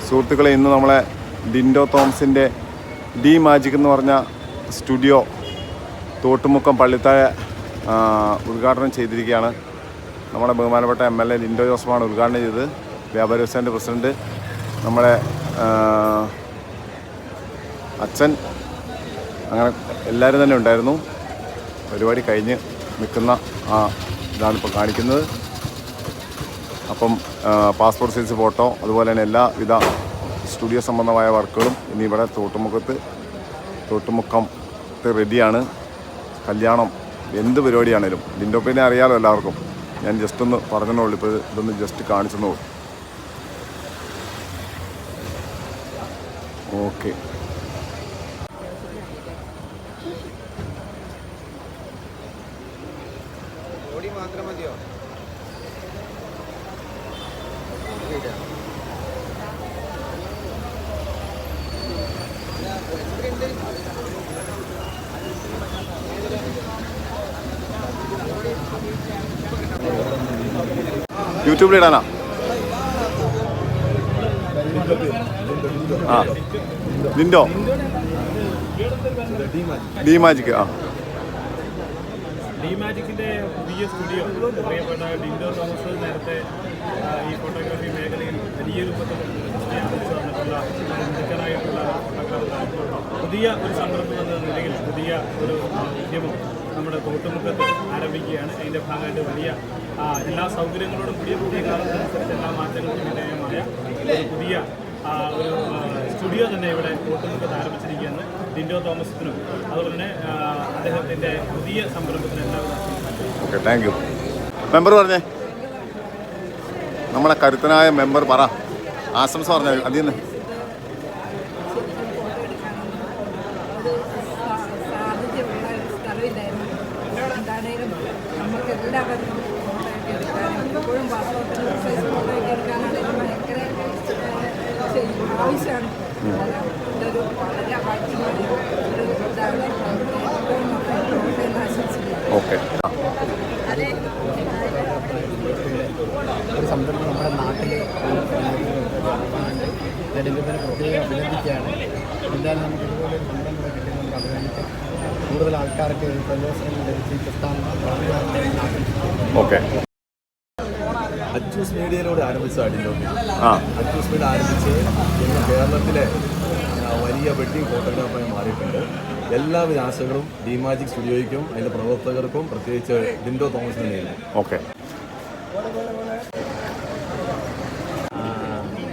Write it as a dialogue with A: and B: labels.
A: സുഹൃത്തുക്കളെ, ഇന്ന് നമ്മളെ ഡിൻഡോ തോമസിൻ്റെ ഡി മാജിക് എന്ന് പറഞ്ഞ സ്റ്റുഡിയോ തോട്ടുമുക്കം പള്ളിത്താഴ ഉദ്ഘാടനം ചെയ്തിരിക്കുകയാണ്. നമ്മുടെ ബഹുമാനപ്പെട്ട MLA ലിൻഡോ ജോസഫാണ് ഉദ്ഘാടനം ചെയ്തത്. വ്യാപാരി വ്യവസായത്തിൻ്റെ പ്രസിഡൻറ്റ് നമ്മുടെ അച്ഛൻ, അങ്ങനെ എല്ലാവരും തന്നെ ഉണ്ടായിരുന്നു. പരിപാടി കഴിഞ്ഞ് നിൽക്കുന്ന ഇതാണിപ്പോൾ കാണിക്കുന്നത്. അപ്പം പാസ്പോർട്ട് സൈസ് ഫോട്ടോ, അതുപോലെ തന്നെ എല്ലാവിധ സ്റ്റുഡിയോ സംബന്ധമായ വർക്കുകളും ഇനി ഇവിടെ തോട്ടുമുക്കത്ത് റെഡിയാണ്. കല്യാണം എന്ത് പരിപാടിയാണേലും ലിൻഡോപ്പിനെ അറിയാമല്ലോ എല്ലാവർക്കും. ഞാൻ ജസ്റ്റ് ഒന്ന് പറഞ്ഞെന്നുള്ളൂ, ഇപ്പോൾ ഇതൊന്ന് ജസ്റ്റ് കാണിച്ചെന്നുള്ളൂ. ഓക്കെ,
B: മാത്രം മതിയോ?
A: യൂട്യൂബിലിടാനാ? Lindo de magic.
C: ഡി മാജിക്കിൻ്റെ പുതിയ സ്റ്റുഡിയോ അറിയപ്പെട്ട ഡിൻഡോ തോമസ് നേരത്തെ ഈ ഫോട്ടോഗ്രാഫി മേഖലയിൽ വലിയ രൂപത്തിൽ ആരംഭിച്ചു വന്നിട്ടുള്ള മിടുക്കനായിട്ടുള്ള ഫോട്ടോഗ്രാഫർ പുതിയ ഒരു സംരംഭം എന്ന നിലയിൽ പുതിയ ഒരു ഉദ്യമം നമ്മുടെ തോട്ടുമുക്കത്ത് ആരംഭിക്കുകയാണ്. അതിൻ്റെ ഭാഗമായിട്ട് വലിയ എല്ലാ സൗകര്യങ്ങളോടും പുതിയ കാലത്തനുസരിച്ച് എല്ലാ മാറ്റങ്ങൾക്കും വിധേയമായ ഒരു പുതിയ ഒരു സ്റ്റുഡിയോ തന്നെ ഇവിടെ തോട്ടുമുക്കത്ത് ആരംഭിച്ചിരിക്കുകയാണ്. ഡിൻഡോ തോമസിനും അതുപോലെ തന്നെ അദ്ദേഹത്തിൻ്റെ പുതിയ സംരംഭത്തിന് എല്ലാവരും.
A: Okay, thank you. മെമ്പർ പറഞ്ഞേ, നമ്മളെ കരുത്തനായ മെമ്പർ പറ, ആശംസ പറഞ്ഞ അതിൽ നിന്ന്. ഓക്കെ,
D: ഒരു സംരംഭം നമ്മുടെ നാട്ടിൽ ഡെലിവറി പ്രത്യേകം അഭിനന്ദിക്കുകയാണ്. എന്തായാലും നമുക്ക് ഇതുപോലെ ഒരു സംരംഭം കിട്ടി നമുക്ക് അഭിനന്ദിക്കാം. കൂടുതൽ ആൾക്കാർക്ക് പ്രവേശനം ലഭിച്ച് കിട്ടാൻ.
A: ഓക്കെ,
E: അച്ചൂസ് മീഡിയയിലൂടെ ആരംഭിച്ചതാണ് ഡിൻഡോ. അച്ചൂസ് മീഡിയ ആരംഭിച്ച് ഇന്ന് കേരളത്തിലെ വലിയ വെഡ്ഡിംഗ് ഫോട്ടോഗ്രാഫറായി മാറിയിട്ടുണ്ട്. എല്ലാവിധ ആശകളും ഡി മാജിക് സ്റ്റുഡിയോയ്ക്കും അതിൻ്റെ പ്രവർത്തകർക്കും പ്രത്യേകിച്ച് ഡിൻഡോ തോമസിന് നേരിടും.
A: ഓക്കെ.